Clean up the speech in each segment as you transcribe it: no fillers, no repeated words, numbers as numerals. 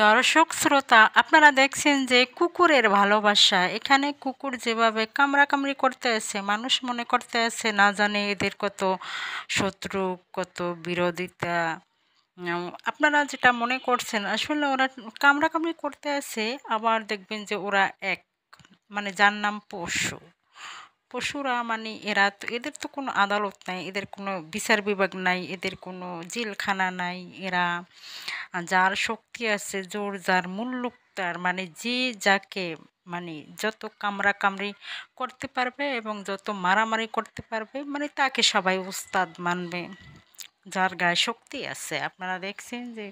দর্শক শ্রোতা আপনারা দেখছেন যে কুকুরের ভালোবাসা এখানে কুকুর যেভাবে কামড়াকামড়ি করতে আছে মানুষ মনে করতে আছে না জানে এদের কত শত্রু কত বিরোধিতা। আপনারা যেটা মনে করছেন আসলে ওরা কামড়াকামড়ি করতে আছে, আবার দেখবেন যে ওরা এক মানে যার নাম পশু। পশুরা মানে এরা তো এদের তো কোনো আদালত নাই, এদের কোনো বিচার বিভাগ নাই, এদের কোনো জেলখানা নাই। এরা যার শক্তি আছে, জোর যার মুল্লুক তার, মানে যে যাকে মানে যত কামড়াকামড়ি করতে পারবে এবং যত মারামারি করতে পারবে মানে তাকে সবাই উস্তাদ মানবে, যার গায়ে শক্তি আছে। আপনারা দেখছেন যে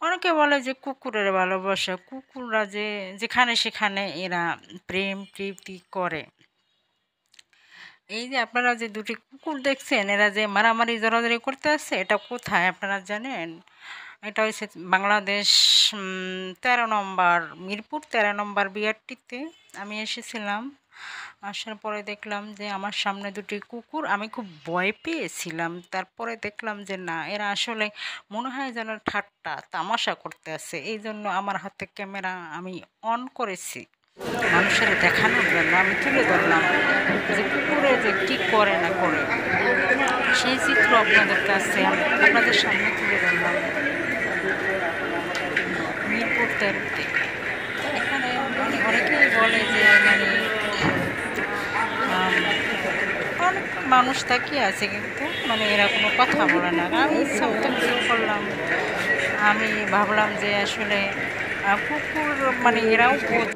অনেকে বলে যে কুকুরের ভালোবাসা, কুকুররা যে যেখানে সেখানে এরা প্রেম প্রীতি করে। এই যে আপনারা যে দুটি কুকুর দেখছেন এরা যে মারামারি জড়াজড়ি করতে আসছে, এটা কোথায় আপনারা জানেন? এটা হচ্ছে বাংলাদেশ 13 নম্বর মিরপুর 13 নম্বর বিআরটিতে আমি এসেছিলাম। আসার পরে দেখলাম যে আমার সামনে দুটি কুকুর, আমি খুব ভয় পেয়েছিলাম। তারপরে দেখলাম যে না, এরা আসলে মনে হয় যেন ঠাট্টা তামাশা করতে আছে, এই জন্য আমার হাতে ক্যামেরা আমি অন করেছি, মানুষের দেখানোর জন্য আমি তুলে ধরলাম যে কুকুরে যে কী করে না করে, সেই চিত্র আপনাদের কাছে আপনাদের সামনে তুলে ধরলাম মিরপুর 13-তে। এখানে মানে অনেকেই বলে যে মানে আম, অনেক মানুষ তাকিয়ে আছে কিন্তু মানে এরা কোনো কথা বলে না। আমি ইচ্ছা মতো ভিডিও করলাম। আমি ভাবলাম যে আসলে কুকুর মানে এরাও বোধ